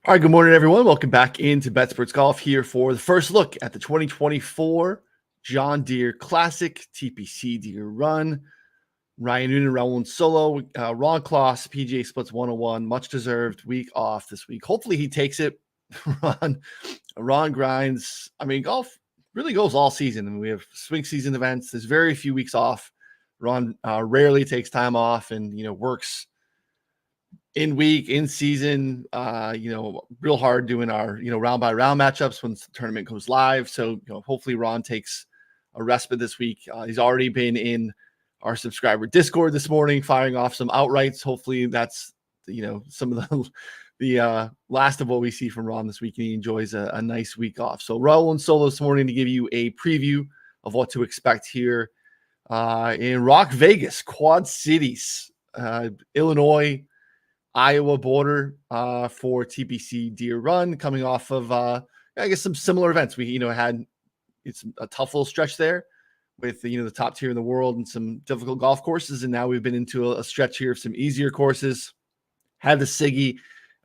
All right, good morning, everyone. Welcome back into Betsperts Golf here for the first look at the 2024 John Deere Classic TPC Deere Run. Ryan Noonan, Raul Solo, Ron Kloss, PGA Splits 101, much deserved week off this week. Hopefully he takes it. Ron grinds. I mean, golf really goes all season. I mean, we have swing season events. There's very few weeks off. Ron rarely takes time off and, works in week, in season, real hard doing our, round by round matchups when the tournament goes live. So, hopefully Ron takes a respite this week. He's already been in our subscriber Discord this morning, firing off some outrights. Hopefully that's, some of the last of what we see from Ron this week, and he enjoys a nice week off. So Raul and Solo this morning to give you a preview of what to expect here in Rock Vegas, Quad Cities, Illinois, Iowa border for TPC Deere Run, coming off of some similar events. We had it's a tough little stretch there with the top tier in the world and some difficult golf courses, and now we've been into a stretch here of some easier courses. Had the Siggy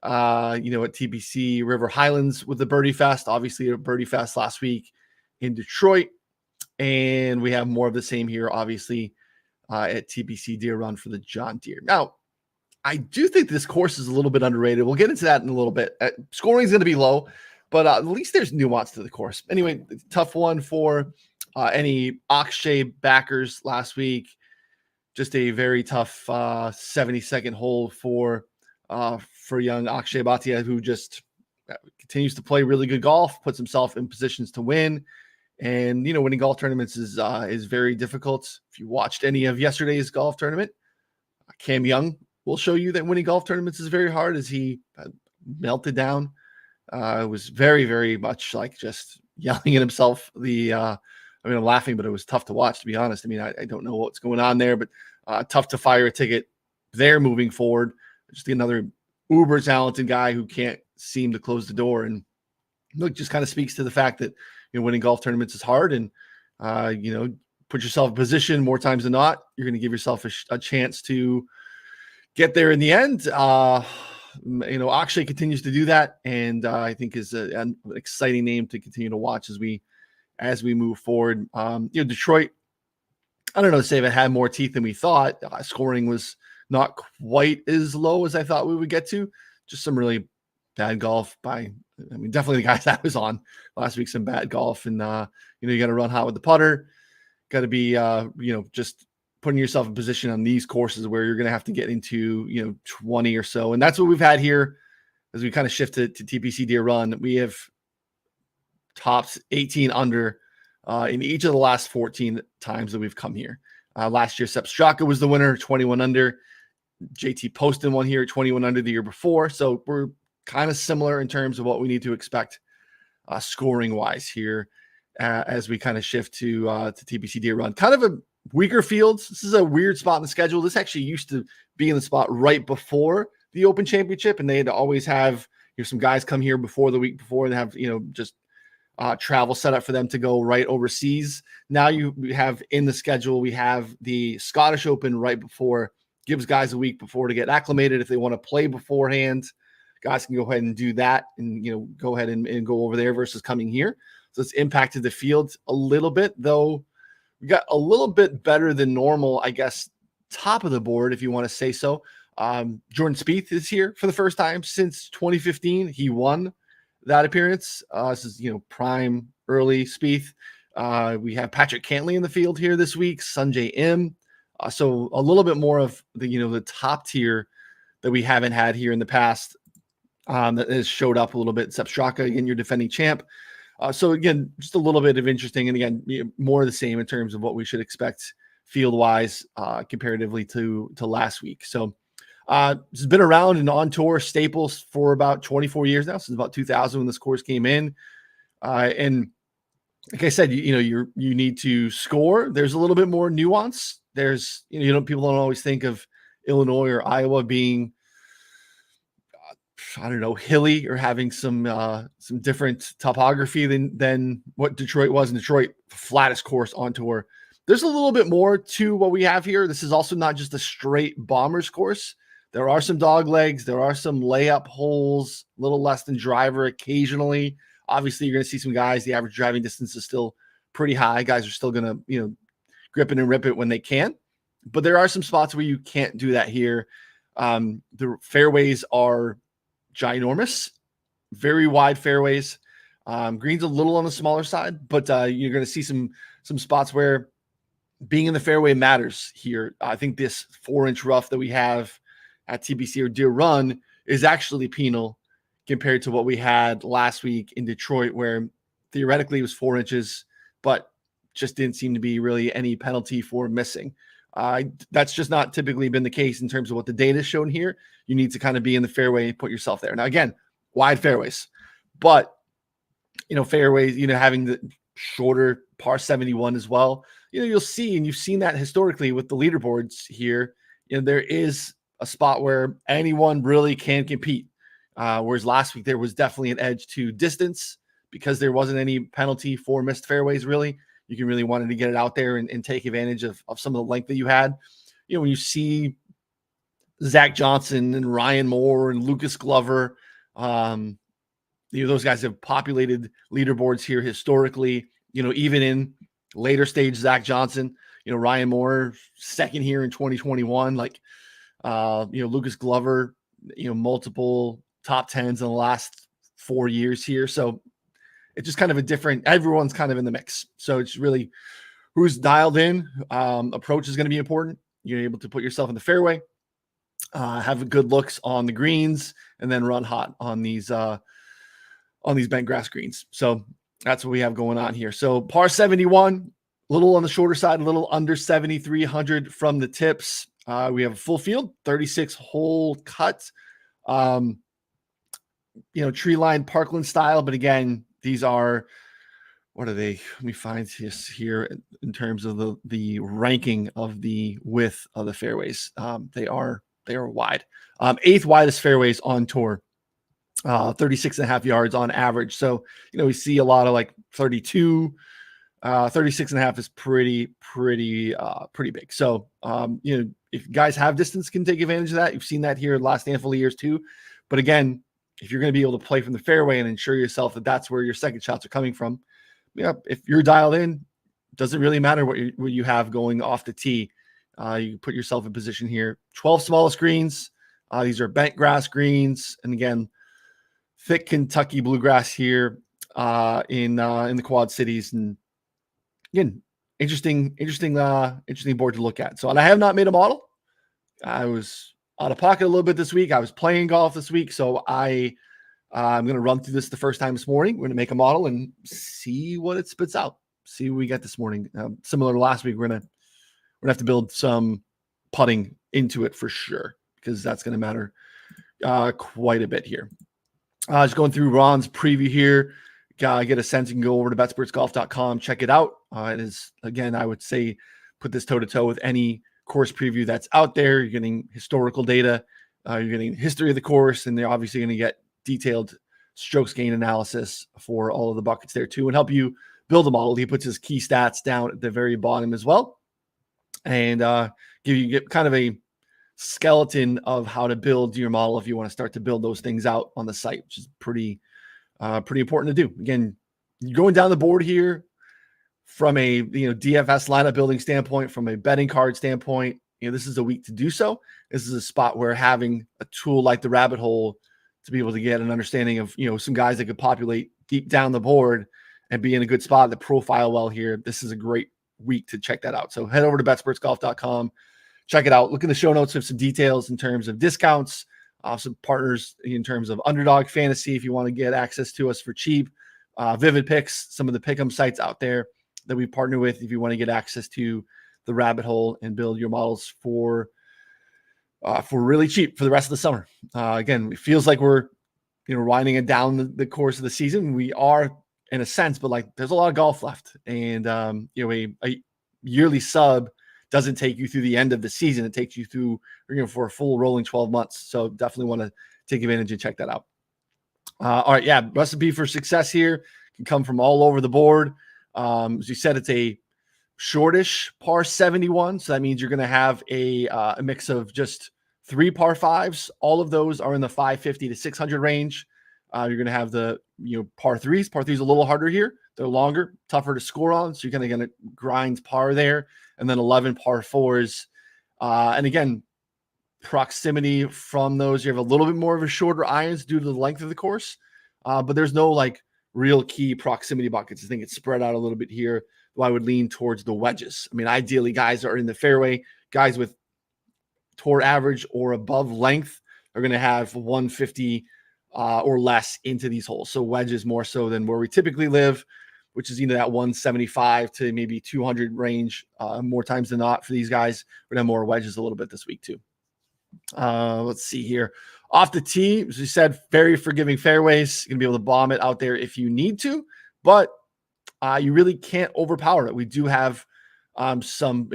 at TPC River Highlands with the Birdie Fest, obviously a Birdie Fest last week in Detroit, and we have more of the same here obviously at TPC Deere Run for the John Deere. Now, I do think this course is a little bit underrated. We'll get into that in a little bit. Scoring is going to be low, but at least there's nuance to the course. Anyway, tough one for any Akshay backers last week. Just a very tough 70-second hole for young Akshay Bhatia, who just continues to play really good golf, puts himself in positions to win. And, winning golf tournaments is very difficult. If you watched any of yesterday's golf tournament, Cam Young will show you that winning golf tournaments is very hard, as he melted down. It was very, very much like just yelling at himself. I'm laughing, but it was tough to watch, to be honest. I mean, I don't know what's going on there, but tough to fire a ticket there moving forward. Just another uber talented guy who can't seem to close the door. And look, just kind of speaks to the fact that, winning golf tournaments is hard, and, put yourself in position more times than not. You're going to give yourself a chance to get there in the end. Akshay continues to do that, and I think is an exciting name to continue to watch as we move forward. Detroit, I don't know, say if it had more teeth than we thought. Scoring was not quite as low as I thought we would get to. Just some really bad golf by, definitely the guys I was on last week, some bad golf. And, you got to run hot with the putter. Got to be, just putting yourself in position on these courses where you're going to have to get into, 20 or so. And that's what we've had here as we kind of shift to TPC Deere Run. We have tops 18 under in each of the last 14 times that we've come here. Last year, Sepp Straka was the winner, 21 under. JT Poston won here at 21 under the year before. So we're kind of similar in terms of what we need to expect scoring-wise here as we kind of shift to TPC Deere Run. Kind of a weaker fields. This is a weird spot in the schedule. This actually used to be in the spot right before the Open Championship, and they had to always have some guys come here before the week before and have just travel set up for them to go right overseas. Now we have in the schedule, we have the Scottish Open right before, gives guys a week before to get acclimated. If they want to play beforehand, guys can go ahead and do that and go ahead and go over there versus coming here. So it's impacted the field a little bit, though. We got a little bit better than normal, I guess, top of the board, if you want to say so. Jordan Spieth is here for the first time since 2015. He won that appearance. This is, prime early Spieth. We have Patrick Cantlay in the field here this week, Sanjay M. So a little bit more of the top tier that we haven't had here in the past that has showed up a little bit. Sepp Straka, again, your defending champ. So again, just a little bit of interesting, and again, more of the same in terms of what we should expect field-wise comparatively to last week. So this has been around and on tour staples for about 24 years now, since about 2000 when this course came in. And like I said, you need to score. There's a little bit more nuance. There's, people don't always think of Illinois or Iowa being, hilly or having some different topography than what Detroit was. In Detroit, flattest course on tour. There's a little bit more to what we have here. This is also not just a straight Bombers course. There are some dog legs. There are some layup holes, a little less than driver occasionally. Obviously, you're going to see some guys, the average driving distance is still pretty high. Guys are still going to, grip it and rip it when they can. But there are some spots where you can't do that here. The fairways are ginormous, very wide fairways. Green's a little on the smaller side, but you're going to see some spots where being in the fairway matters here. I think this 4-inch rough that we have at TPC or Deere Run is actually penal compared to what we had last week in Detroit, where theoretically it was 4 inches, but just didn't seem to be really any penalty for missing. That's just not typically been the case in terms of what the data is shown here. You need to kind of be in the fairway and put yourself there. Now, again, wide fairways, but fairways, having the shorter par 71 as well, you'll see, and you've seen that historically with the leaderboards here, there is a spot where anyone really can compete. Whereas last week there was definitely an edge to distance because there wasn't any penalty for missed fairways. Really, you can really wanted to get it out there and take advantage of some of the length that you had. When you see Zach Johnson and Ryan Moore and Lucas Glover, those guys have populated leaderboards here historically. Even in later stage, Zach Johnson, Ryan Moore second here in 2021. Lucas Glover, multiple top 10s in the last 4 years here. So it's just kind of everyone's kind of in the mix. So it's really who's dialed in. Approach is going to be important. You're able to put yourself in the fairway, have good looks on the greens, and then run hot on these bent grass greens. So that's what we have going on here. So par 71, a little on the shorter side, a little under 7,300 from the tips. We have a full field, 36 hole cut, tree line Parkland style. But again, these are, what are they? Let me find this here in terms of the ranking of the width of the fairways. They are wide. 8th widest fairways on tour, 36.5 yards on average. So, we see a lot of 32, 36.5 is pretty big. So, if guys have distance, can take advantage of that. You've seen that here the last handful of years too. But again, if you're going to be able to play from the fairway and ensure yourself that that's where your second shots are coming from, if you're dialed in, doesn't really matter what you have going off the tee. You put yourself in position here. 12 smallest greens. These are bent grass greens. And again, thick Kentucky bluegrass here in the Quad Cities. And again, interesting board to look at. So, and I have not made a model. I was out of pocket a little bit this week. I was playing golf this week. So I'm going to run through this the first time this morning. We're going to make a model and see what it spits out. See what we get this morning. Similar to last week, we're going to have to build some putting into it for sure, because that's going to matter quite a bit here. Just going through Ron's preview here. Get a sense. You can go over to betspertsgolf.com, check it out. It is, again, I would say, put this toe-to-toe with any course preview that's out there. You're getting historical data. You're getting history of the course, and they're obviously going to get detailed strokes gain analysis for all of the buckets there too, and help you build a model. He puts his key stats down at the very bottom as well, and get kind of a skeleton of how to build your model if you want to start to build those things out on the site, which is pretty important to do. Again, going down the board here from a DFS lineup building standpoint, from a betting card standpoint, this is a week to do so. This is a spot where having a tool like the rabbit hole to be able to get an understanding of some guys that could populate deep down the board and be in a good spot that profile well here. This is a great week to check that out. So head over to betspertsgolf.com, check it out. Look in the show notes for some details in terms of discounts, some partners in terms of Underdog Fantasy if you want to get access to us for cheap, Vivid Picks, some of the pick'em sites out there that we partner with if you want to get access to the rabbit hole and build your models for really cheap for the rest of the summer. Again, it feels like we're winding it down the course of the season. We are in a sense, but there's a lot of golf left, and a yearly sub doesn't take you through the end of the season. It takes you through for a full rolling 12 months. So definitely want to take advantage and check that out. All right, yeah, recipe for success here can come from all over the board. As you said, it's a shortish par 71, so that means you're going to have a mix of just 3 par 5s. All of those are in the 550 to 600 range. You're going to have the par 3s. Par 3s a little harder here. They're longer, tougher to score on. So you're going to grind par there. And then 11 par 4s. And again, proximity from those, you have a little bit more of a shorter irons due to the length of the course. But there's no like real key proximity buckets. I think it's spread out a little bit here. I would lean towards the wedges. I mean, ideally, guys are in the fairway. Guys with tour average or above length are going to have 150 or less into these holes. So wedges more so than where we typically live, which is that 175 to maybe 200 range more times than not for these guys. We're going to have more wedges a little bit this week too. Let's see here. Off the tee, as we said, very forgiving fairways. You're going to be able to bomb it out there if you need to, but you really can't overpower it. We do have some,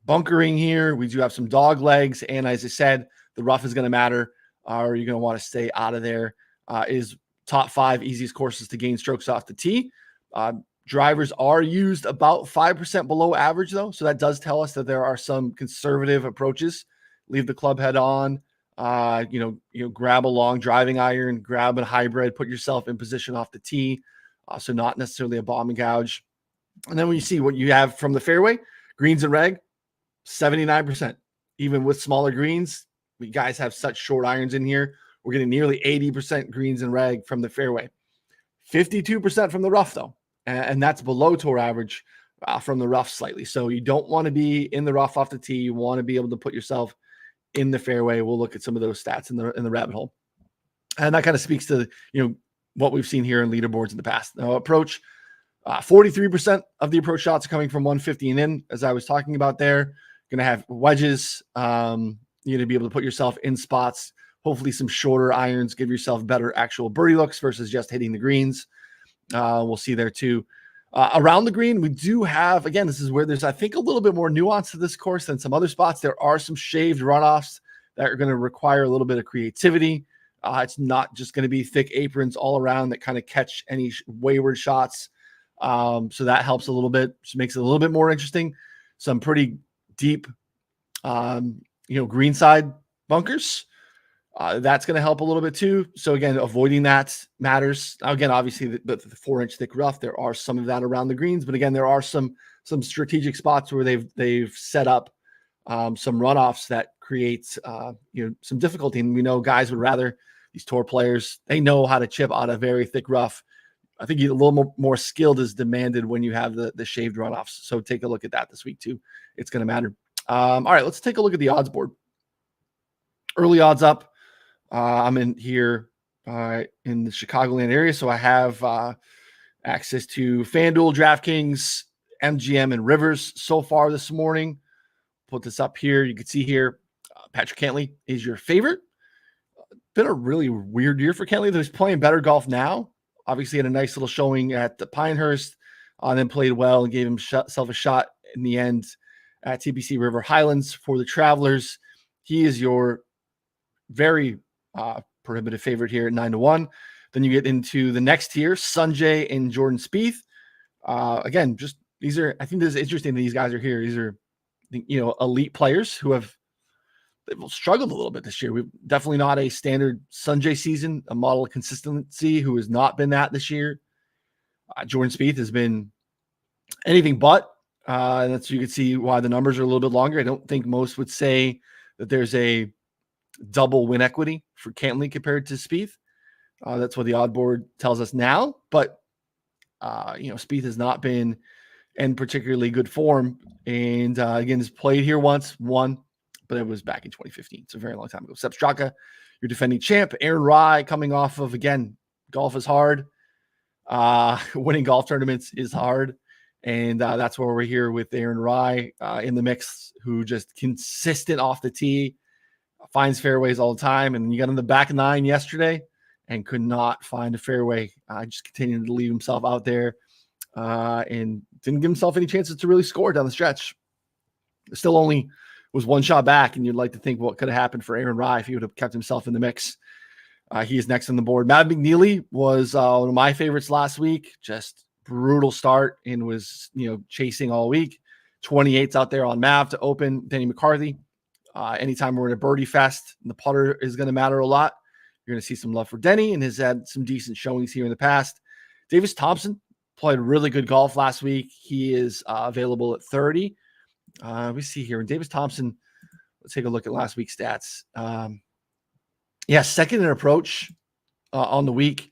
bunkering here. We do have some dog legs. And as I said, the rough is going to matter. Or you're going to want to stay out of there. Is top 5 easiest courses to gain strokes off the tee. Drivers are used about 5% below average, though. So that does tell us that there are some conservative approaches. Leave the club head on, grab a long driving iron, grab a hybrid, put yourself in position off the tee. So not necessarily a bomb and gouge. And then when you see what you have from the fairway, greens and reg, 79%. Even with smaller greens, we guys have such short irons in here. We're getting nearly 80% greens and reg from the fairway. 52% from the rough, though. And that's below tour average from the rough slightly. So you don't want to be in the rough off the tee. You want to be able to put yourself in the fairway. We'll look at some of those stats in the rabbit hole. And that kind of speaks to, what we've seen here in leaderboards in the past. Now, approach, 43% of the approach shots are coming from 150 and in, as I was talking about there. Going to have wedges. You to be able to put yourself in spots, hopefully some shorter irons, give yourself better actual birdie looks versus just hitting the greens. We'll see there too. Around the green, we do have, again, this is where there's, I think, a little bit more nuance to this course than some other spots. There are some shaved runoffs that are going to require a little bit of creativity. It's not just going to be thick aprons all around that kind of catch any wayward shots. So that helps a little bit. Just makes it a little bit more interesting. Some pretty deep, greenside bunkers. That's going to help a little bit too. So again, avoiding that matters. Now, again, obviously the 4-inch thick rough, there are some of that around the greens, but again, there are some strategic spots where they've set up some runoffs that create some difficulty. And we know guys would rather, these tour players, they know how to chip out a very thick rough. I think a little more skilled is demanded when you have the shaved runoffs. So take a look at that this week too. It's going to matter. All right, let's take a look at the odds board. Early odds up. I'm in here in the Chicagoland area, so I have access to FanDuel, DraftKings, MGM, and Rivers so far this morning. Put this up here. You can see here, Patrick Cantlay is your favorite. Been a really weird year for Cantlay. He's playing better golf now. Obviously had a nice little showing at the Pinehurst, then played well and gave himself a shot in the end at TPC River Highlands for the Travelers. He is your very prohibitive favorite here at 9-1. Then you get into the next tier, Sanjay and Jordan Spieth. Again, just these are, I think this is interesting that these guys are here. These are, elite players who they've struggled a little bit this year. We've definitely not a standard Sanjay season, a model of consistency who has not been that this year. Jordan Spieth has been anything but. And that's, you can see why the numbers are a little bit longer. I don't think most would say that there's a double win equity for Cantlay compared to Spieth. That's what the odd board tells us now. But, Spieth has not been in particularly good form. And again, has played here once, won, but it was back in 2015. It's a very long time ago. Sepp Straka, your defending champ. Aaron Rai coming off of, again, golf is hard. Winning golf tournaments is hard. And that's where we're here with Aaron Rai in the mix, who just consistent off the tee, finds fairways all the time. And you got in the back 9 yesterday and could not find a fairway. Just continued to leave himself out there and didn't give himself any chances to really score down the stretch. Still only was one shot back, and you'd like to think what could have happened for Aaron Rai if he would have kept himself in the mix. He is next on the board. Matt McNeely was one of my favorites last week. Just brutal start and was, chasing all week. 28's out there on Mav to open. Denny McCarthy, Anytime we're in a birdie fest, the putter is going to matter a lot. You're going to see some love for Denny and has had some decent showings here in the past. Davis Thompson played really good golf last week. He is available at 30. We see here. And Davis Thompson, let's take a look at last week's stats. Second in approach on the week.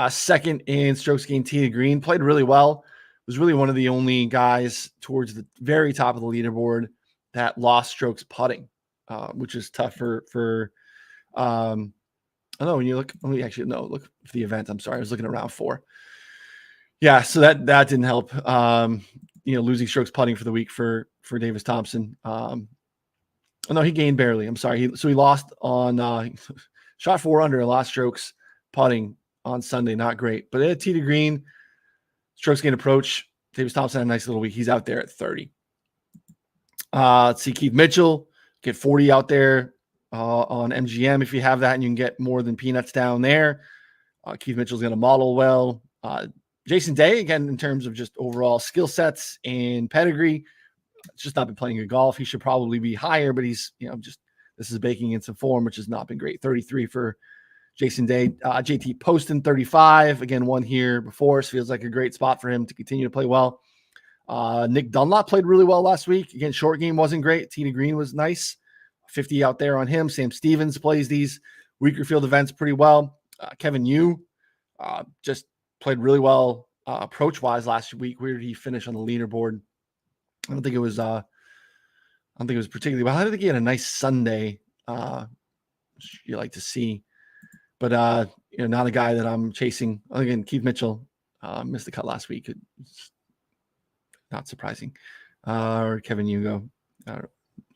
Second in strokes gained tee to green. Played really well. Was really one of the only guys towards the very top of the leaderboard that lost strokes putting, which is tough for I don't know, when you look, look for the event. I'm sorry. I was looking at round 4. Yeah. So that didn't help. Losing strokes putting for the week for Davis Thompson. No, he gained barely. I'm sorry. He lost on shot 4 under and lost strokes putting on Sunday. Not great, but at tee to green, strokes gained approach. Davis Thompson had a nice little week. He's out there at 30. Let's see. Keith Mitchell, get 40 out there on MGM if you have that, and you can get more than peanuts down there. Keith Mitchell's going to model well. Jason Day, again, in terms of just overall skill sets and pedigree, just not been playing good golf. He should probably be higher, but he's, this is baking in some form, which has not been great. 33 for Jason Day. JT Poston, 35. Again, won here before, so feels like a great spot for him to continue to play well. Nick Dunlop played really well last week. Again, short game wasn't great. Tee to green was nice. 50 out there on him. Sam Stevens plays these weaker field events pretty well. Kevin Yu just played really well approach-wise last week. Where did he finish on the leaderboard? I don't think it was particularly well. I think he had a nice Sunday, which you like to see. But not a guy that I'm chasing. Again, Keith Mitchell missed the cut last week. It's not surprising. Or Kevin Hugo,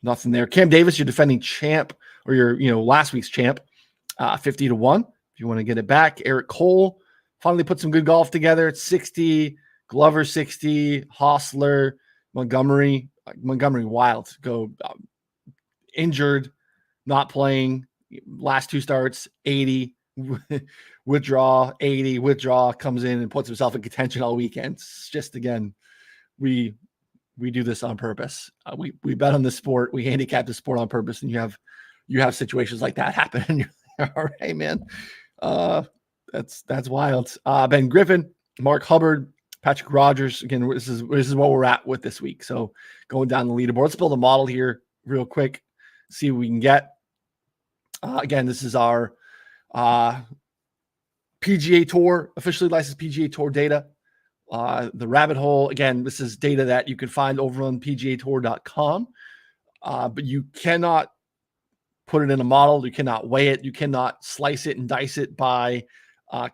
nothing there. Cam Davis, your defending champ, or your last week's champ, 50-1. If you want to get it back, Eric Cole finally put some good golf together. It's 60. Glover 60. Hostler, Montgomery wild go injured, not playing. Last 2 starts, 80, withdraw, 80, withdraw, comes in and puts himself in contention all weekend. It's just, again, we do this on purpose. We bet on the sport. We handicap the sport on purpose, and you have situations like that happen. And you're all right, man. That's wild. Ben Griffin, Mark Hubbard, Patrick Rogers. Again, this is what we're at with this week. So going down the leaderboard, let's build a model here real quick, see what we can get. Again, this is our PGA Tour, officially licensed PGA Tour data. The rabbit hole, again, this is data that you can find over on PGAtour.com, but you cannot put it in a model. You cannot weigh it. You cannot slice it and dice it by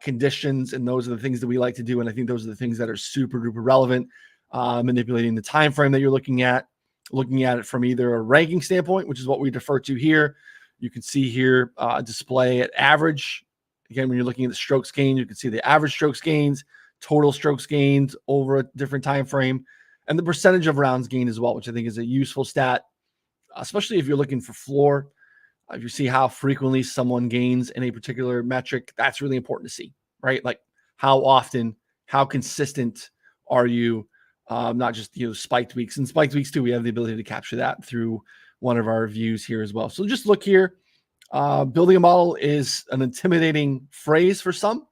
conditions, and those are the things that we like to do, and I think those are the things that are super duper relevant. Manipulating the time frame that you're looking at it from either a ranking standpoint, which is what we defer to here. You can see here display at average. Again, when you're looking at the strokes gained, you can see the average strokes gains, total strokes gained over a different time frame, and the percentage of rounds gained as well, which I think is a useful stat, especially if you're looking for floor. If you see how frequently someone gains in a particular metric, that's really important to see, right? Like how often, how consistent are you? Not just spiked weeks. And spiked weeks too, we have the ability to capture that through one of our views here as well. So just look here. Building a model is an intimidating phrase for some.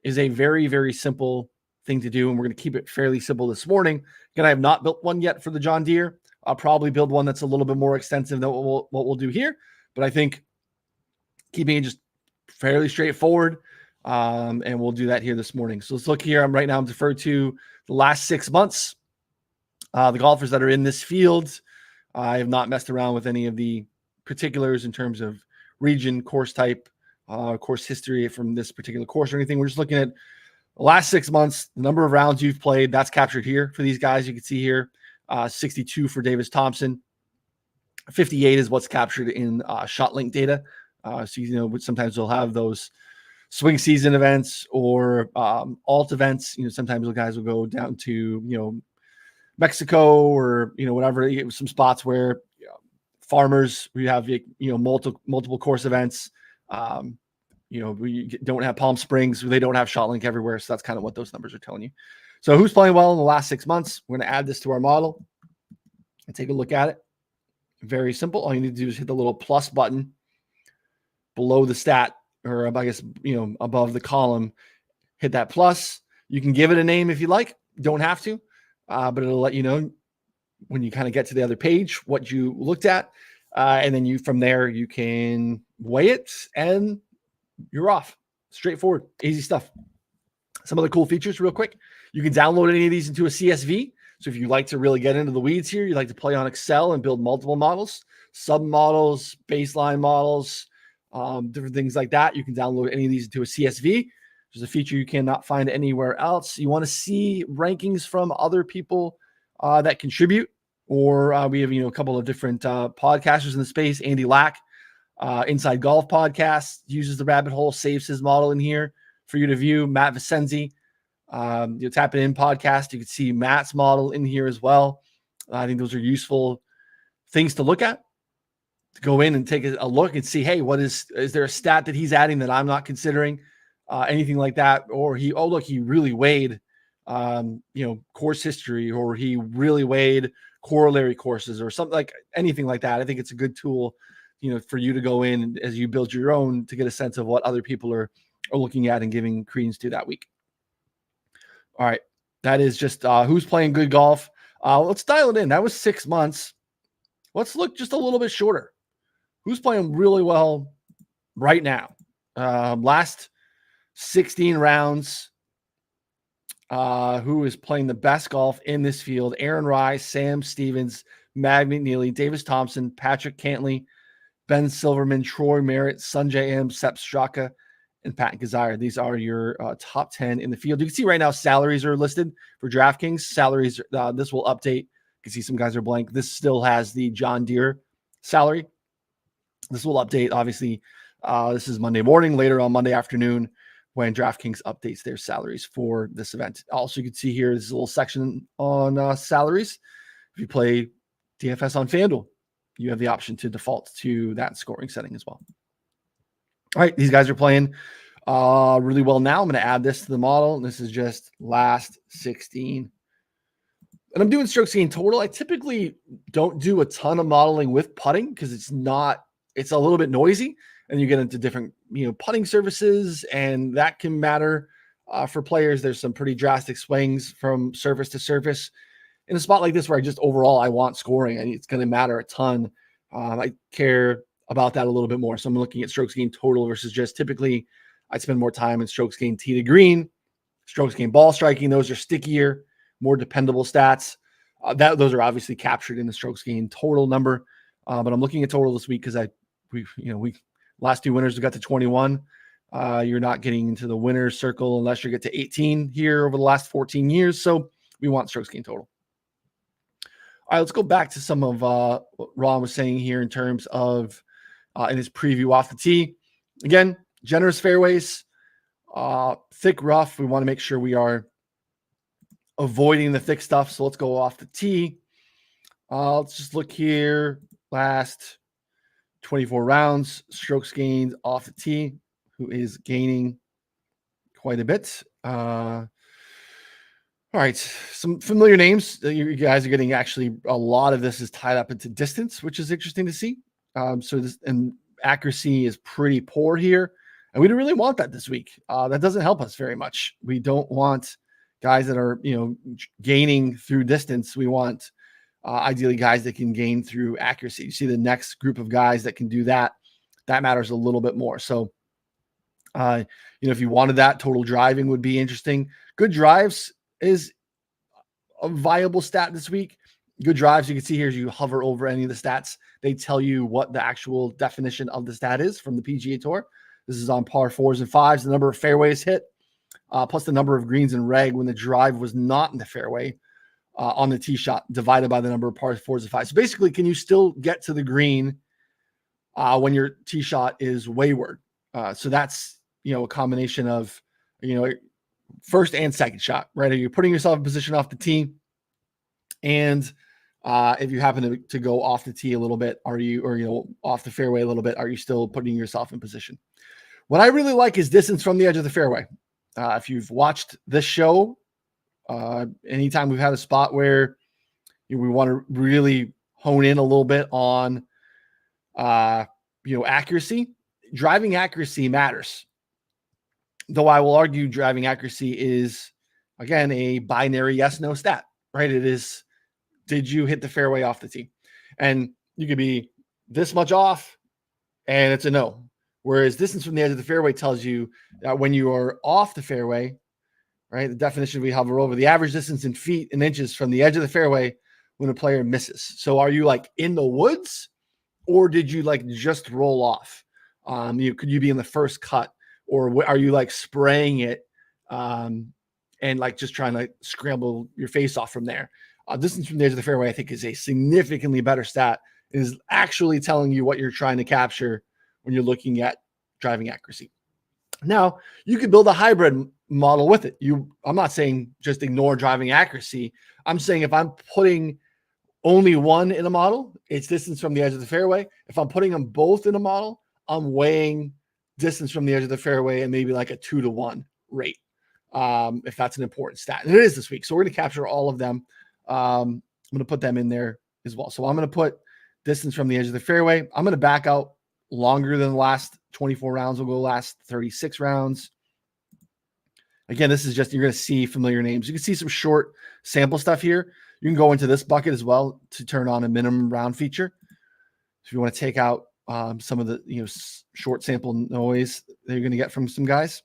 Is a very, very simple thing to do, and we're going to keep it fairly simple this morning. Again, I have not built one yet for the John Deere. I'll probably build one that's a little bit more extensive than what we'll do here. But I think keeping it just fairly straightforward, and we'll do that here this morning. So let's look here. I'm deferred to the last 6 months. The golfers that are in this field, I have not messed around with any of the particulars in terms of region, course type, course history from this particular course or anything. We're just looking at the last 6 months, the number of rounds you've played. That's captured here for these guys. You can see here, 62 for Davis Thompson. 58 is what's captured in ShotLink data. So, sometimes they'll have those swing season events or alt events. Sometimes the guys will go down to, Mexico or, whatever, some spots where farmers, we have, multiple course events. We don't have Palm Springs. They don't have ShotLink everywhere. So that's kind of what those numbers are telling you. So who's playing well in the last 6 months? We're going to add this to our model and take a look at it. Very simple. All you need to do is hit the little plus button below the stat, or I guess, above the column. Hit that plus. You can give it a name if you like. Don't have to, but it'll let you know when you kind of get to the other page what you looked at. And then from there, you can weigh it and you're off. Straightforward, easy stuff. Some other cool features real quick. You can download any of these into a CSV. So if you like to really get into the weeds here, you like to play on Excel and build multiple models, submodels, baseline models, different things like that. You can download any of these into a CSV. There's a feature you cannot find anywhere else. You want to see rankings from other people that contribute, or we have a couple of different podcasters in the space. Andy Lack, Inside Golf Podcast, uses the rabbit hole, saves his model in here for you to view. Matt Vicenzi, Tap It In podcast, you can see Matt's model in here as well. I think those are useful things to look at, to go in and take a look and see, hey, is there a stat that he's adding that I'm not considering? Anything like that. Or he really weighed, course history, or he really weighed corollary courses, or something, like anything like that. I think it's a good tool, for you to go in as you build your own, to get a sense of what other people are looking at and giving credence to that week. All right. That is just who's playing good golf. Let's dial it in. That was 6 months. Let's look just a little bit shorter. Who's playing really well right now? Last 16 rounds. Who is playing the best golf in this field? Aaron Rai, Sam Stevens, Mag McNeely, Davis Thompson, Patrick Cantley, Ben Silverman, Troy Merritt, Sanjay M, Sepp Straka, and Pat Gazire. These are your top 10 in the field. You can see right now salaries are listed for DraftKings. Salaries, this will update. You can see some guys are blank. This still has the John Deere salary. This will update, obviously. This is Monday morning, later on Monday afternoon, when DraftKings updates their salaries for this event. Also, you can see here, there's a little section on salaries. If you play DFS on FanDuel, you have the option to default to that scoring setting as well. All right, these guys are playing really well now. I'm going to add this to the model. This is just last 16. And I'm doing strokes gained total. I typically don't do a ton of modeling with putting because it's a little bit noisy, and you get into different, putting services, and that can matter for players. There's some pretty drastic swings from surface to surface. In a spot like this where I want scoring, and it's going to matter a ton. I care about that a little bit more. So I'm looking at strokes gained total versus just typically I'd spend more time in strokes gained tee to green, strokes gained ball striking. Those are stickier, more dependable stats. Those are obviously captured in the strokes gained total number. But I'm looking at total this week because we last two winners, we got to 21. You're not getting into the winner's circle unless you get to 18 here over the last 14 years. So we want strokes gained total. All right, let's go back to some of what Ron was saying here in terms of in his preview off the tee. Again, generous fairways, thick rough. We want to make sure we are avoiding the thick stuff. So let's go off the tee. Let's just look here. Last 24 rounds, strokes gained off the tee. Who is gaining quite a bit. All right, some familiar names. You guys are getting actually a lot of this is tied up into distance, which is interesting to see. So this and accuracy is pretty poor here, and we don't really want that this week. That doesn't help us very much. We don't want guys that are gaining through distance. We want ideally guys that can gain through accuracy. You see the next group of guys that can do that. That matters a little bit more. So, if you wanted that, total driving would be interesting. Good drives is a viable stat this week. Good drives, you can see here as you hover over any of the stats, they tell you what the actual definition of the stat is from the PGA Tour. This is on par 4s and 5s, the number of fairways hit, plus the number of greens and reg when the drive was not in the fairway on the tee shot, divided by the number of par 4s and 5s. So basically, can you still get to the green when your tee shot is wayward? So that's, a combination of, first and second shot, right? Are you putting yourself in position off the tee? And if you happen to go off the tee a little bit, off the fairway a little bit, are you still putting yourself in position? What I really like is distance from the edge of the fairway. If you've watched this show, anytime we've had a spot where we want to really hone in a little bit on, accuracy. Driving accuracy matters. Though I will argue driving accuracy is, again, a binary yes/no stat, right? It is, did you hit the fairway off the tee? And you could be this much off and it's a no. Whereas distance from the edge of the fairway tells you that when you are off the fairway, right? The definition we hover over, the average distance in feet and inches from the edge of the fairway when a player misses. So are you like in the woods, or did you like just roll off? Could you be in the first cut, or are you like spraying it and like just trying to scramble your face off from there? Distance from the edge of the fairway, I think, is a significantly better stat. It is actually telling you what you're trying to capture when you're looking at driving accuracy. Now, you could build a hybrid model with it. I'm not saying just ignore driving accuracy. I'm saying if I'm putting only one in a model, it's distance from the edge of the fairway. If I'm putting them both in a model, I'm weighing distance from the edge of the fairway and maybe like a 2-to-1 rate, if that's an important stat. And it is this week. So we're going to capture all of them. I'm going to put them in there as well. So I'm going to put distance from the edge of the fairway. I'm going to back out longer than the last 24 rounds. We'll go last 36 rounds. Again, this is just, you're going to see familiar names. You can see some short sample stuff here. You can go into this bucket as well to turn on a minimum round feature. If you want to take out some of the short sample noise that you're going to get from some guys.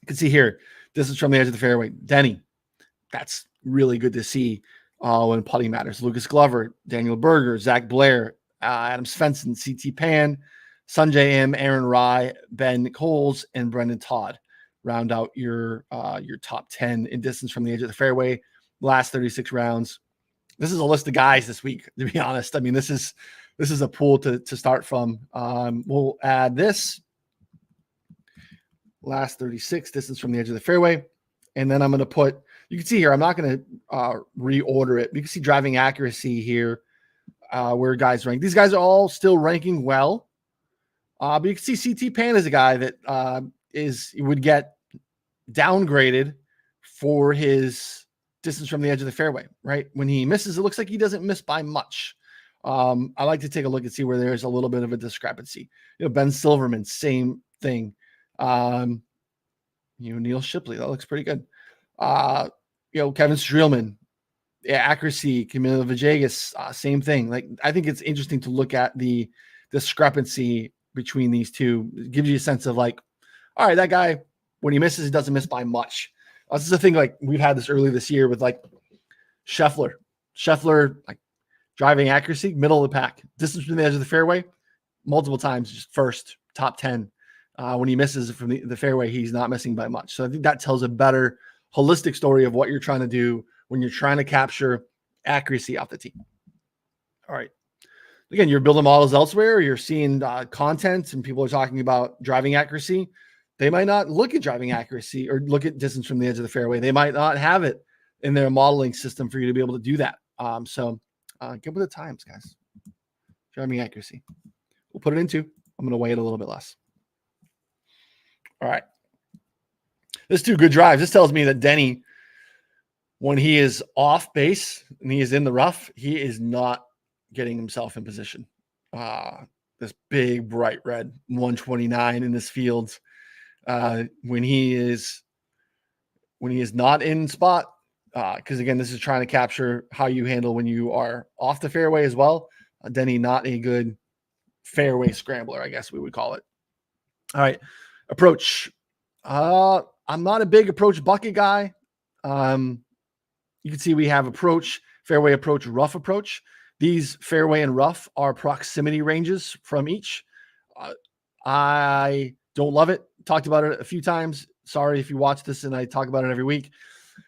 You can see here, distance from the edge of the fairway. Denny, that's really good to see when putting matters. Lucas Glover, Daniel Berger, Zach Blair, Adam Svensson, CT Pan, Sanjay M, Aaron Rye, Ben Coles, and Brendan Todd round out your top 10 in distance from the edge of the fairway. Last 36 rounds. This is a list of guys this week, to be honest. I mean, this is a pool to start from. We'll add this last 36 distance from the edge of the fairway. And then I'm going to put, you can see here, I'm not going to reorder it. You can see driving accuracy here, where guys rank. These guys are all still ranking well. But you can see CT Pan is a guy that would get downgraded for his distance from the edge of the fairway, right? When he misses, it looks like he doesn't miss by much. I like to take a look and see where there's a little bit of a discrepancy. Ben Silverman, same thing. Neil Shipley, that looks pretty good. Kevin Streelman, accuracy, Camilo Villegas, same thing. Like, I think it's interesting to look at the discrepancy between these two. It gives you a sense of like, all right, that guy, when he misses, he doesn't miss by much. This is the thing, like we've had this early this year with like Scheffler, like driving accuracy, middle of the pack, distance from the edge of the fairway, multiple times, just first, top 10. When he misses from the fairway, he's not missing by much. So I think that tells a better holistic story of what you're trying to do when you're trying to capture accuracy off the tee. All right. Again, you're building models elsewhere. You're seeing content and people are talking about driving accuracy. They might not look at driving accuracy or look at distance from the edge of the fairway. They might not have it in their modeling system for you to be able to do that. So get with the times, guys. Driving accuracy. We'll put it into. I'm going to weigh it a little bit less. All right. This is 2 good drives. This tells me that Denny, when he is off base and he is in the rough, he is not getting himself in position. This big, bright red 129 in this field. When he is not in spot, because again, this is trying to capture how you handle when you are off the fairway as well. Denny, not a good fairway scrambler, I guess we would call it. All right, approach. I'm not a big approach bucket guy. You can see we have approach, fairway approach, rough approach. These fairway and rough are proximity ranges from each. I don't love it. Talked about it a few times. Sorry if you watch this and I talk about it every week.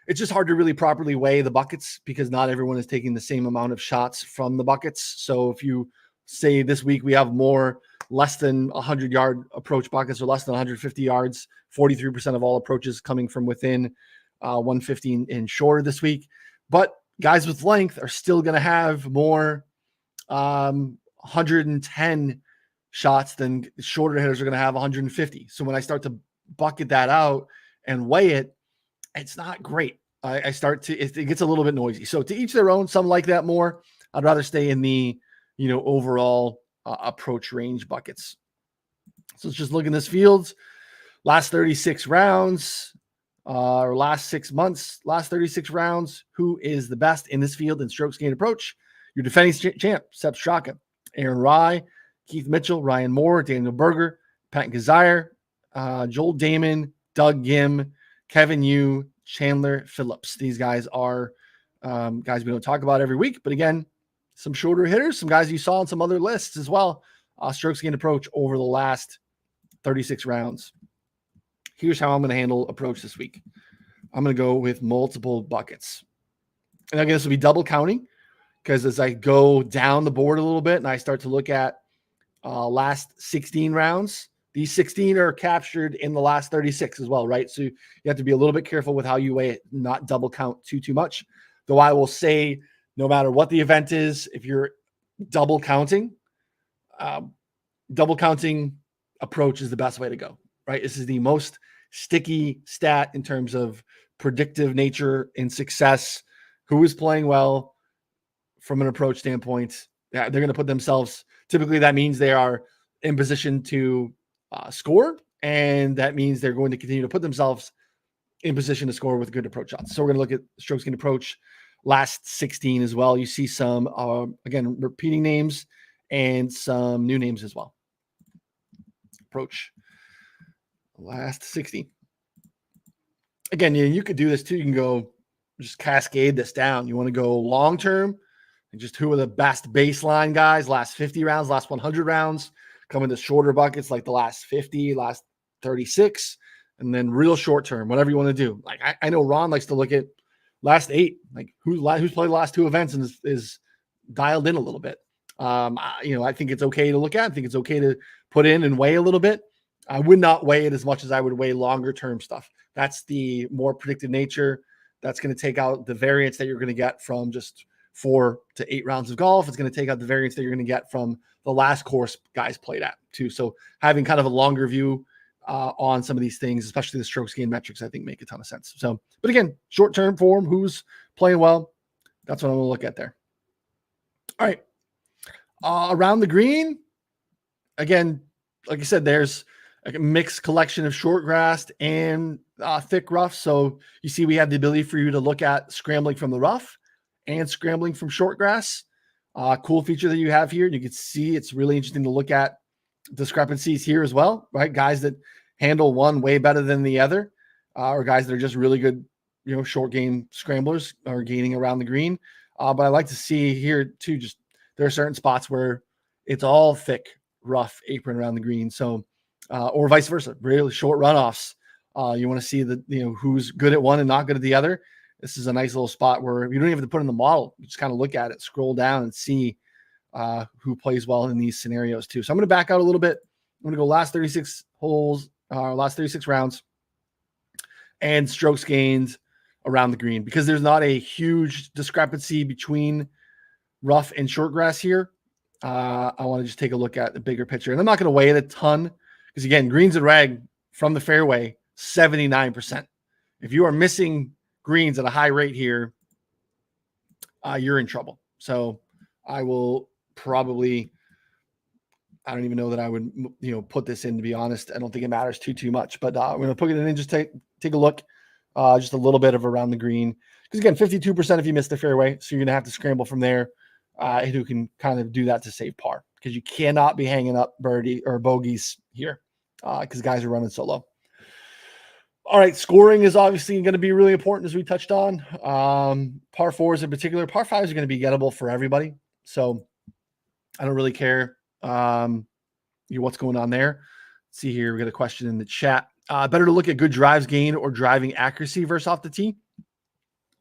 It's just hard to really properly weigh the buckets because not everyone is taking the same amount of shots from the buckets. So if you say this week we have more less than 100-yard approach buckets or less than 150 yards, 43% of all approaches coming from within 150 and shorter this week. But guys with length are still going to have more 110 shots than shorter hitters are going to have 150. So when I start to bucket that out and weigh it, it's not great. It gets a little bit noisy. So to each their own, some like that more. I'd rather stay in the, overall approach range buckets. So let's just look in this field. Last 36 rounds, or last 6 months, last 36 rounds. Who is the best in this field in strokes gained approach? Your defending champ, Sepp Straka, Aaron Rai, Keith Mitchell, Ryan Moore, Daniel Berger, Pat Gazire, Joel Damon, Doug Gim, Kevin Yu, Chandler Phillips. These guys are guys we don't talk about every week, but again, some shorter hitters, some guys you saw on some other lists as well. Strokes gained approach over the last 36 rounds. Here's how I'm going to handle approach this week. I'm going to go with multiple buckets. And again, this will be double counting because as I go down the board a little bit and I start to look at last 16 rounds, these 16 are captured in the last 36 as well, right? So you have to be a little bit careful with how you weigh it, not double count too much. Though I will say, no matter what the event is, if you're double counting approach is the best way to go, right? This is the most sticky stat in terms of predictive nature and success. Who is playing well from an approach standpoint? Yeah, they're going to put themselves, typically that means they are in position to score, and that means they're going to continue to put themselves in position to score with good approach shots. So we're going to look at strokes gained approach last 16 as well. You see some, again, repeating names and some new names as well. Approach last 60. Again, you could do this too. You can go just cascade this down. You want to go long-term and just who are the best baseline guys, last 50 rounds, last 100 rounds, come into shorter buckets like the last 50, last 36, and then real short-term, whatever you want to do. Like I know Ron likes to look at last 8, like who's played the last 2 events and is dialed in a little bit. I think it's okay to look at. I think it's okay to put in and weigh a little bit. I would not weigh it as much as I would weigh longer term stuff. That's the more predictive nature. That's going to take out the variance that you're going to get from just 4 to 8 rounds of golf. It's going to take out the variance that you're going to get from the last course guys played at too. So having kind of a longer view on some of these things, especially the strokes gained metrics, I think make a ton of sense. So, but again, short-term form, who's playing well, that's what I'm going to look at there. All right. Around the green, again, like I said, there's a mixed collection of short grass and thick rough. So you see we have the ability for you to look at scrambling from the rough and scrambling from short grass. Cool feature that you have here. You can see it's really interesting to look at discrepancies here as well, right? Guys that handle one way better than the other, or guys that are just really good, short game scramblers are gaining around the green. But I like to see here too, just there are certain spots where it's all thick, rough apron around the green. So, or vice versa, really short runoffs. You want to see who's good at one and not good at the other. This is a nice little spot where you don't even have to put in the model. You just kind of look at it, scroll down and see who plays well in these scenarios too. So I'm going to back out a little bit. I'm going to go last 36 holes, last 36 rounds and strokes gained around the green because there's not a huge discrepancy between rough and short grass here. I want to just take a look at the bigger picture, and I'm not going to weigh it a ton because again, greens and rag from the fairway, 79%. If you are missing greens at a high rate here, you're in trouble. So I will probably, I don't even know that I would, put this in, to be honest. I don't think it matters too much, but I'm going to put it in and just take a look, just a little bit of around the green. Because again, 52% if you miss the fairway. So you're going to have to scramble from there. Who can kind of do that to save par, because you cannot be hanging up birdie or bogeys here because guys are running so low. All right, scoring is obviously going to be really important, as we touched on. Par 4s in particular. Par 5s are going to be gettable for everybody. So I don't really care what's going on there. Let's see here. We got a question in the chat. Better to look at good drives gained or driving accuracy versus off the tee?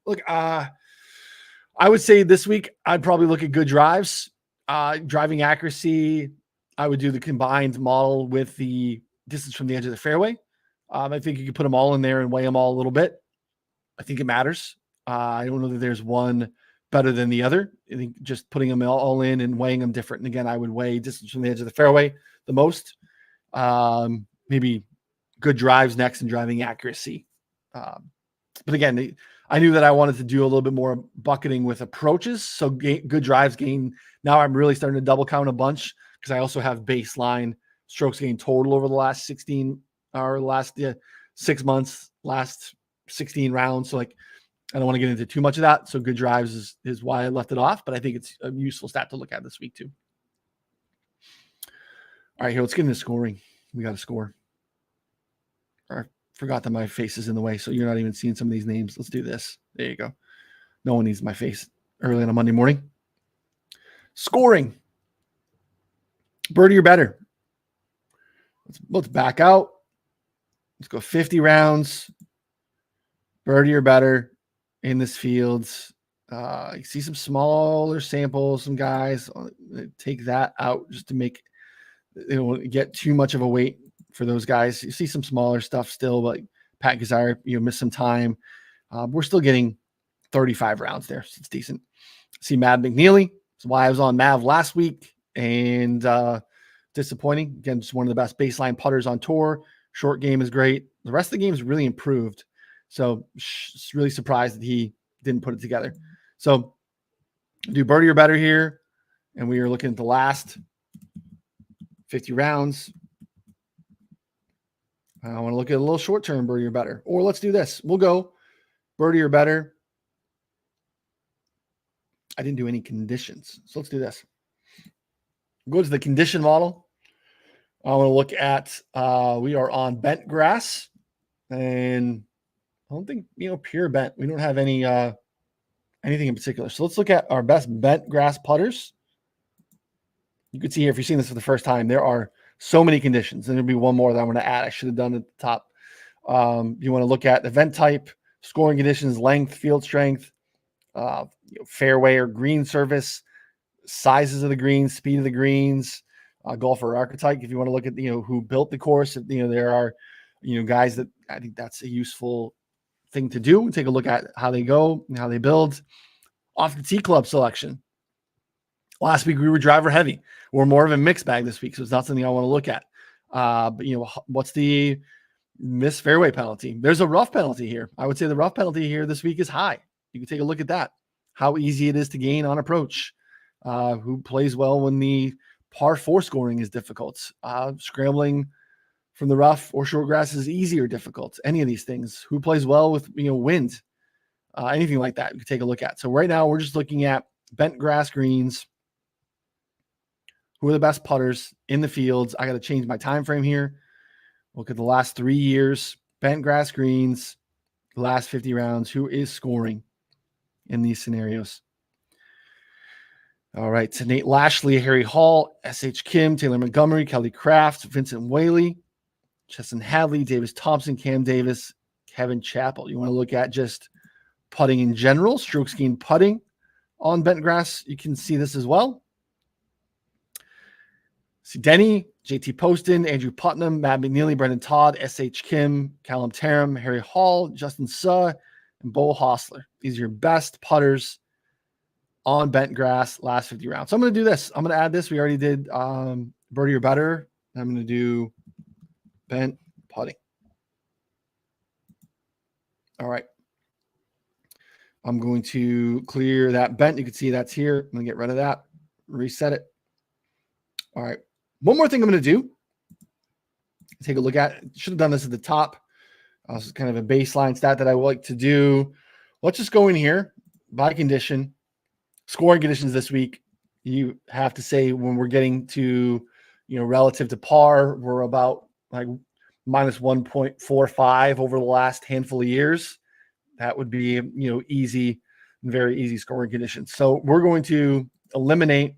Look, I would say this week I'd probably look at good drives. Driving accuracy, I would do the combined model with the distance from the edge of the fairway. I think you can put them all in there and weigh them all a little bit. I think it matters. I don't know that there's one better than the other. I think just putting them all in and weighing them different. And again, I would weigh distance from the edge of the fairway the most. Maybe good drives next and driving accuracy. But again, I knew that I wanted to do a little bit more bucketing with approaches. So good drives gain. Now I'm really starting to double count a bunch because I also have baseline strokes gained total over the last 16 or last 6 months, last 16 rounds. So like, I don't want to get into too much of that. So good drives is why I left it off, but I think it's a useful stat to look at this week too. All right, here, let's get into scoring. We got to score. I forgot that my face is in the way, so you're not even seeing some of these names. Let's do this. There you go. No one needs my face early on a Monday morning. Scoring. Birdie or better. Let's back out. Let's go 50 rounds. Birdie or better in this field. You see some smaller samples, some guys. Take that out just to make it won't get too much of a weight for those guys. You see some smaller stuff still, but Pat Gazire, missed some time. We're still getting 35 rounds there, so it's decent. See Mav McNeely. That's why I was on Mav last week, and disappointing. Again, just one of the best baseline putters on tour. Short game is great. The rest of the game is really improved. So really surprised that he didn't put it together. So do birdie or better here, and we are looking at the last 50 rounds. I want to look at a little short-term birdie or better. Or let's do this. We'll go birdie or better. I didn't do any conditions. So let's do this. Go to the condition model. I want to look at, we are on bent grass. And I don't think, pure bent. We don't have any anything in particular. So let's look at our best bent grass putters. You can see here, if you're seeing this for the first time, there are so many conditions. And there'll be one more that I'm going to add. I should have done at the top. You want to look at event type, scoring conditions, length, field strength, fairway or green surface, sizes of the greens, speed of the greens, golfer archetype. If you want to look at, who built the course, there are, guys that I think that's a useful thing to do. Take a look at how they go and how they build. Off the tee club selection. Last week we were driver heavy. We're more of a mixed bag this week, so it's not something I want to look at. But what's the missed fairway penalty? There's a rough penalty here. I would say the rough penalty here this week is high. You can take a look at that. How easy it is to gain on approach. Who plays well when the par 4 scoring is difficult. Scrambling from the rough or short grass is easy or difficult. Any of these things. Who plays well with wind. Anything like that you can take a look at. So right now we're just looking at bent grass greens. Who are the best putters in the fields? I got to change my time frame here. Look at the last 3 years. Bent grass greens, the last 50 rounds. Who is scoring in these scenarios? All right. So Nate Lashley, Harry Hall, S.H. Kim, Taylor Montgomery, Kelly Craft, Vincent Whaley, Chesson Hadley, Davis Thompson, Cam Davis, Kevin Chappell. You want to look at just putting in general, strokes gained putting on bent grass. You can see this as well. See Denny, JT Poston, Andrew Putnam, Matt McNeely, Brendan Todd, S.H. Kim, Callum Taram, Harry Hall, Justin Suh, and Bo Hostler. These are your best putters on bent grass last 50 rounds. So I'm going to do this. I'm going to add this. We already did birdie or better. I'm going to do bent putting. All right. I'm going to clear that bent. You can see that's here. I'm going to get rid of that. Reset it. All right. One more thing I'm going to do. Take a look at. Should have done this at the top. This is kind of a baseline stat that I would like to do. Let's just go in here by condition. Scoring conditions this week. You have to say when we're getting to, relative to par, we're about like minus 1.45 over the last handful of years. That would be, easy, very easy scoring conditions. So we're going to eliminate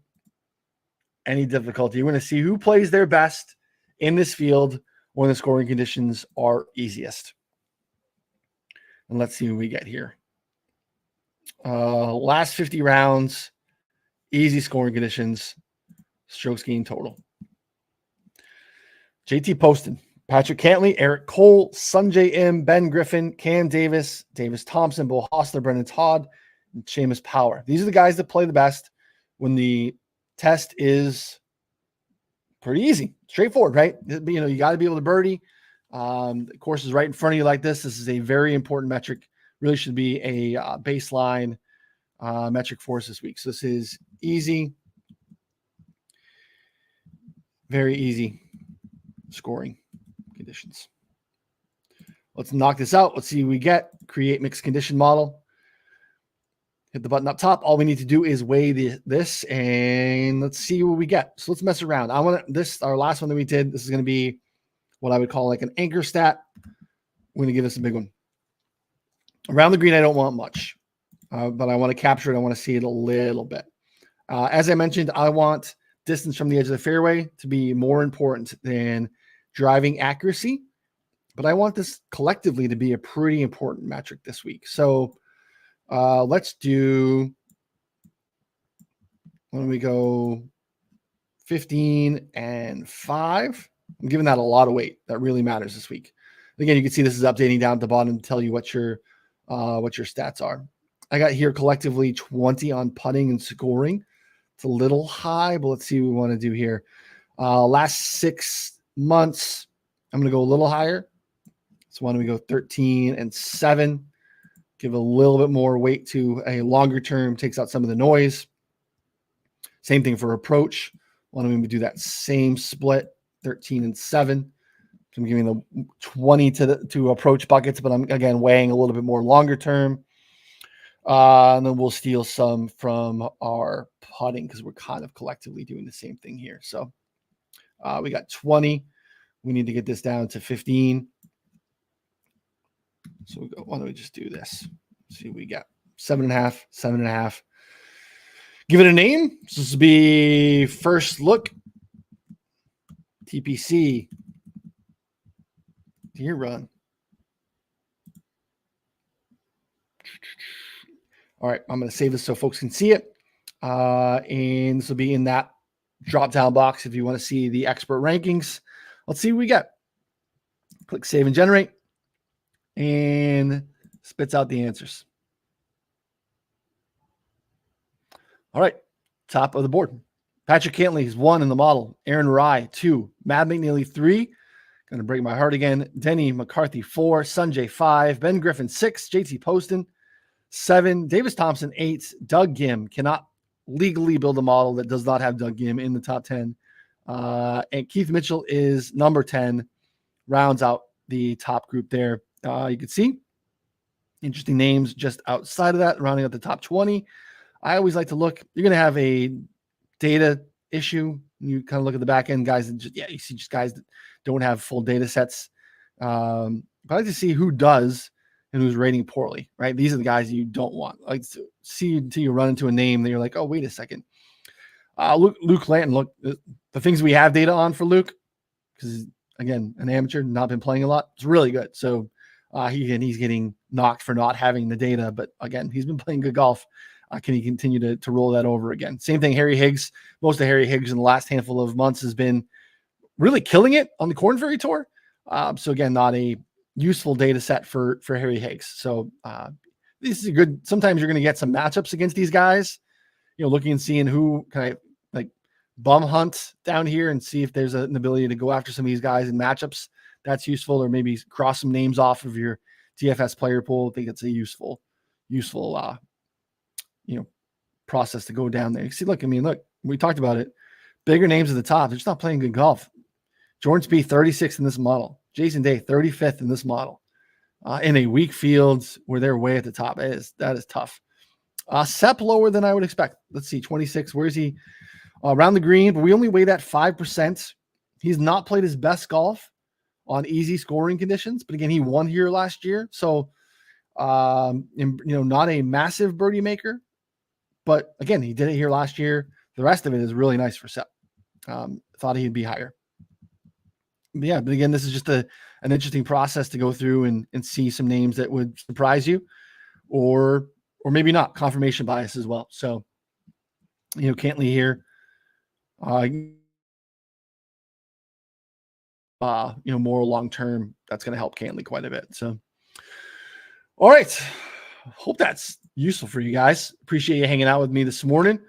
any difficulty. We're going to see who plays their best in this field when the scoring conditions are easiest. And let's see what we get here. Last 50 rounds, easy scoring conditions, strokes gained total. JT Poston, Patrick Cantley, Eric Cole, Sunjay M, Ben Griffin, Cam Davis, Davis Thompson, Bo Hostler, Brendan Todd, and Seamus Power. These are the guys that play the best when the test is pretty easy, straightforward, right? You got to be able to birdie. The course is right in front of you like this. This is a very important metric really should be a baseline metric for us this week. So this is easy, very easy scoring conditions. Let's knock this out. Let's see what we get. Create mixed condition model. Hit the button up top. All we need to do is weigh this, and let's see what we get. So let's mess around. I want this, our last one that we did. This is going to be what I would call like an anchor stat. We're going to give this a big one. Around the green, I don't want much, but I want to capture it. I want to see it a little bit. As I mentioned, I want distance from the edge of the fairway to be more important than driving accuracy, but I want this collectively to be a pretty important metric this week. So let's do, when we go 15 and 5, I'm giving that a lot of weight. That really matters this week. Again, you can see this is updating down at the bottom to tell you what your stats are. I got here collectively 20 on putting and scoring. It's a little high, but let's see what we want to do here. Last 6 months, I'm going to go a little higher. So why don't we go 13 and 7? Give a little bit more weight to a longer term, takes out some of the noise. Same thing for approach. Why don't we do that same split, 13 and 7. So I'm giving the 20 to approach buckets, but I'm again weighing a little bit more longer term. And then we'll steal some from our putting because we're kind of collectively doing the same thing here. So we got 20. We need to get this down to 15. So we go, why don't we just do this? See what we got. 7.5, 7.5. Give it a name. So this will be first look. TPC. Deere run. All right, I'm going to save this so folks can see it. And this will be in that drop-down box if you want to see the expert rankings. Let's see what we get. Click Save and Generate. And spits out the answers. All right, top of the board. Patrick Cantley is 1 in the model. Aaron Rye, 2. Matt McNeely, 3. Going to break my heart again. Denny McCarthy, 4. Sanjay, 5. Ben Griffin, 6. JT Poston, 7. Davis Thompson, 8. Doug Gim cannot legally build a model that does not have Doug Gim in the top 10. And Keith Mitchell is number 10. Rounds out the top group there. You can see interesting names just outside of that, rounding out the top 20. I always like to look. You're going to have a data issue. You kind of look at the back end guys, and just, you see just guys that don't have full data sets. But I like to see who does and who's rating poorly, right? These are the guys you don't want. I like to see until you run into a name that you're like, oh, wait a second. Luke Lanton, look, the things we have data on for Luke, because again, an amateur, not been playing a lot. It's really good. So he's getting knocked for not having the data, but again, he's been playing good golf. Can he continue to roll that over again? Same thing, Harry Higgs. Most of Harry Higgs in the last handful of months has been really killing it on the Corn Ferry Tour. So again, not a useful data set for Harry Higgs. So this is a good. Sometimes you're going to get some matchups against these guys. You know, looking and seeing who kind of like bum hunt down here and see if there's an ability to go after some of these guys in matchups. That's useful, or maybe cross some names off of your DFS player pool. I think it's a useful process to go down there. You see, look, we talked about it. Bigger names at the top. They're just not playing good golf. Jordan Spieth, 36th in this model. Jason Day, 35th in this model. In a weak field where they're way at the top. That is tough. Sepp lower than I would expect. Let's see, 26. Where is he? Around the green, but we only weigh that 5%. He's not played his best golf on easy scoring conditions, but again, he won here last year. So, not a massive birdie maker, but again, he did it here last year. The rest of it is really nice for Sepp. Thought he'd be higher. But again, this is just an interesting process to go through and see some names that would surprise you, or maybe not. Confirmation bias as well. So, Cantley here, more long-term, that's going to help Cantley quite a bit. So, all right. Hope that's useful for you guys. Appreciate you hanging out with me this morning.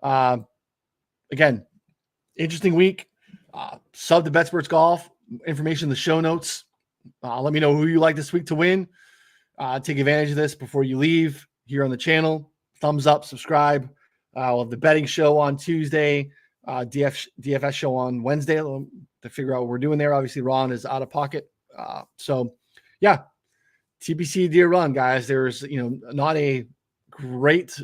Again, interesting week. Sub to Betsperts Golf. Information in the show notes. Let me know who you like this week to win. Take advantage of this before you leave here on the channel. Thumbs up, subscribe. We'll have the betting show on Tuesday, DFS show on Wednesday to figure out what we're doing there. Obviously, Ron is out of pocket. So, yeah, TPC Deere Run, guys. There's not a great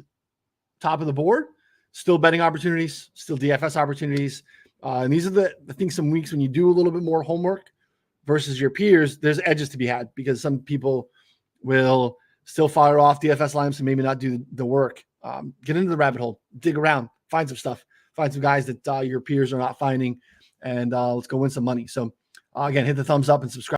top of the board. Still betting opportunities, still DFS opportunities. And these are the things, some weeks when you do a little bit more homework versus your peers, there's edges to be had because some people will still fire off DFS lineups and maybe not do the work. Get into the rabbit hole, dig around, find some stuff, find some guys that your peers are not finding, and let's go win some money. So again, hit the thumbs up and subscribe.